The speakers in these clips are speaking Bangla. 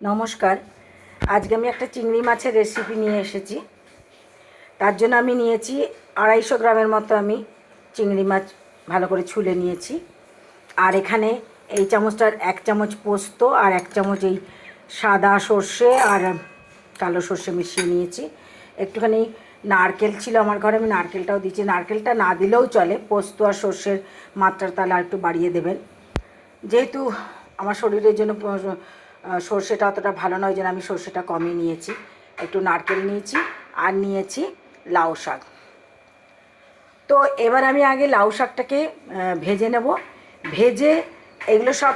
নমস্কার। আজকে আমি একটা চিংড়ি মাছের রেসিপি নিয়ে এসেছি। তার জন্য আমি নিয়েছি 250 গ্রামের মতো আমি চিংড়ি মাছ ভালো করে ছুলে নিয়েছি। আর এখানে এই চামচটার 1 চামচ পোস্ত আর 1 চামচ এই সাদা সর্ষে আর কালো সর্ষে মিশিয়ে নিয়েছি। একটুখানি নারকেল ছিল আমার ঘরে, আমি নারকেলটাও দিয়েছি। নারকেলটা না দিলেও চলে, পোস্ত আর সর্ষের মাত্রার তাহলে আর একটু বাড়িয়ে দেবেন। যেহেতু আমার শরীরের জন্য সর্ষেটা অতটা ভালো নয়, যেন আমি সর্ষেটা কমই নিয়েছি। একটু নারকেল নিয়েছি আর নিয়েছি লাউ শাক। তো এবার আমি আগে লাউ শাকটাকে ভেজে নেব। ভেজে এগুলো সব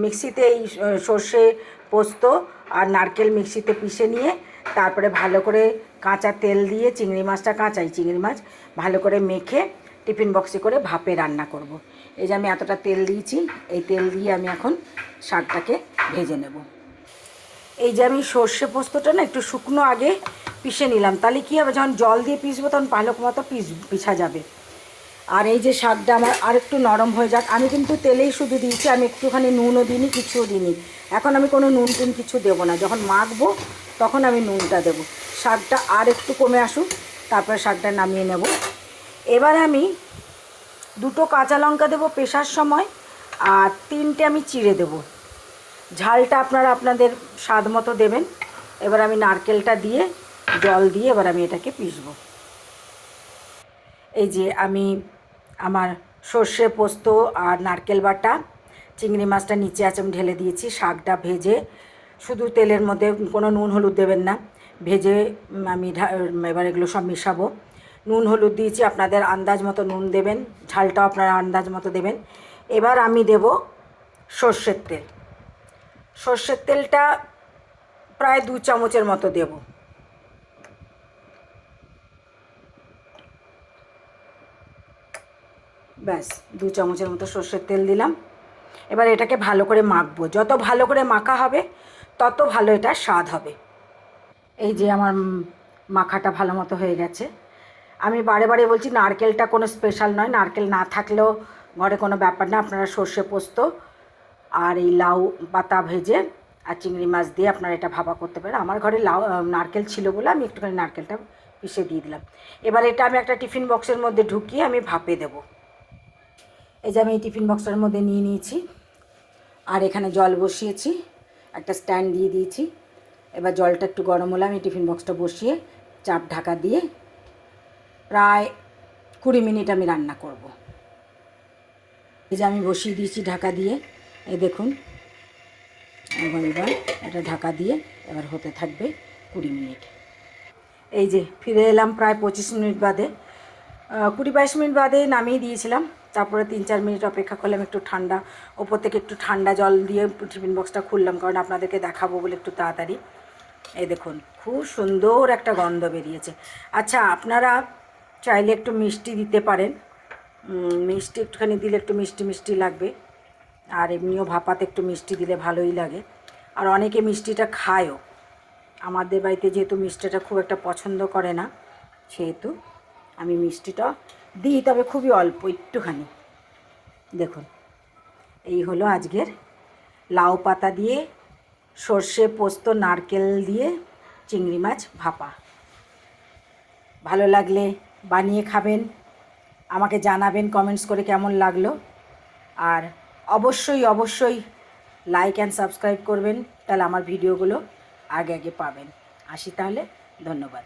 মিক্সিতে, এই সর্ষে পোস্ত আর নারকেল মিক্সিতে পিষে নিয়ে তারপরে ভালো করে কাঁচা তেল দিয়ে, চিংড়ি মাছটা কাঁচাই চিংড়ি মাছ ভালো করে মেখে টিফিন বক্সে করে ভাপে রান্না করব। এই যে আমি এতটা তেল দিয়েছি, এই তেল দিয়ে আমি এখন শাকটাকে ভেজে নেব। এই যে আমি সর্ষে পোস্তটা না একটু শুকনো আগে পিষে নিলাম, তাহলে কী হবে, যখন জল দিয়ে পিষবো তখন ভালো মতো পিষা যাবে। আর এই যে শাকটা আমার আর একটু নরম হয়ে যাক, আমি কিন্তু তেলেই শুধু দিয়েছি, আমি একটুখানি নুনও দিইনি, কিছুও দিইনি। এখন আমি কোনো নুন টুন কিছু দেবো না, যখন মাখবো তখন আমি নুনটা দেবো। শাকটা আর একটু কমে আসুক, তারপরে শাকটা নামিয়ে নেব। এবার আমি 2টো কাঁচা লঙ্কা দেবো পেশার সময়, আর 3টে আমি চিড়ে দেবো। ঝালটা আপনারা আপনাদের স্বাদ মতো দেবেন। এবার আমি নারকেলটা দিয়ে জল দিয়ে এবার আমি এটাকে পিষবো। এই যে আমি আমার সর্ষে পোস্ত আর নারকেল বাটা, চিংড়ি মাছটা নিচে আছে আমি ঢেলে দিয়েছি। শাকটা ভেজে শুধু তেলের মধ্যে, কোনো নুন হলুদ দেবেন না, ভেজে আমি এবার এগুলো সব মেশাবো। নুন হলুদ দিয়েছি, আপনাদের আন্দাজ মতো নুন দেবেন, ঝালটাও আপনারা আন্দাজ মতো দেবেন। এবার আমি দেব সর্ষের তেল। সর্ষের তেলটা প্রায় 2 চামচের মতো দেব। ব্যাস 2 চামচের মতো সর্ষের তেল দিলাম। এবার এটাকে ভালো করে মাখবো। যত ভালো করে মাখা হবে তত ভালো এটা স্বাদ হবে। এই যে আমার মাখাটা ভালো মতো হয়ে গেছে। আমি বারে বারে বলছি, নারকেলটা কোনো স্পেশাল নয়, নারকেল না থাকলেও ঘরে কোনো ব্যাপার না। আপনারা সর্ষে পোস্ত আর এই লাউ পাতা ভেজে আর চিংড়ি মাছ দিয়ে আপনারা এটা ভাপা করতে পারেন। আমার ঘরে নারকেল ছিল বলে আমি একটুখানি নারকেলটা পিষে দিয়ে দিলাম। এবার এটা আমি একটা টিফিন বক্সের মধ্যে ঢুকিয়ে আমি ভাপে দেবো। এই যে আমি এই টিফিন বক্সটার মধ্যে নিয়ে নিয়েছি, আর এখানে জল বসিয়েছি, একটা স্ট্যান্ড দিয়ে দিয়েছি। এবার জলটা একটু গরম হলে আমি টিফিন বক্সটা বসিয়ে চাপ ঢাকা দিয়ে প্রায় 20 মিনিট আমি রান্না করব। এই যে আমি বসিয়ে দিয়েছি ঢাকা দিয়ে, এই দেখুন। এবার এটা ঢাকা দিয়ে এবার হতে থাকবে 20 মিনিট। এই যে ফিরে এলাম প্রায় 25 মিনিট বাদে, 20-22 মিনিট বাদে নামিয়ে দিয়েছিলাম। তারপরে 3-4 মিনিট অপেক্ষা করলাম, একটু ঠান্ডা, ওপর থেকে একটু ঠান্ডা জল দিয়ে টিফিন বক্সটা খুললাম, কারণ আপনাদেরকে দেখাবো বলে একটু তাড়াতাড়ি। এই দেখুন খুব সুন্দর একটা গন্ধ বেরিয়েছে। আচ্ছা, আপনারা চাইলে একটু মিষ্টি দিতে পারেন, মিষ্টি একটুখানি দিলে একটু মিষ্টি মিষ্টি লাগবে। আর এমনিও ভাপাতে একটু মিষ্টি দিলে ভালোই লাগে। আর অনেকে মিষ্টিটা খায়ও। আমাদের বাড়িতে যেহেতু মিষ্টিটা খুব একটা পছন্দ করে না, সেহেতু আমি মিষ্টিটা দিই, তবে খুবই অল্প, একটুখানি। দেখুন, এই হলো আজকের লাউ পাতা দিয়ে সর্ষে পোস্ত নারকেল দিয়ে চিংড়ি মাছ ভাপা। ভালো লাগলে বানিয়ে খাবেন, আমাকে জানাবেন কমেন্টস করে কেমন লাগলো। আর অবশ্যই অবশ্যই লাইক অ্যান্ড সাবস্ক্রাইব করবেন, তাহলে আমার ভিডিওগুলো আগে আগে পাবেন। আসি তাহলে, ধন্যবাদ।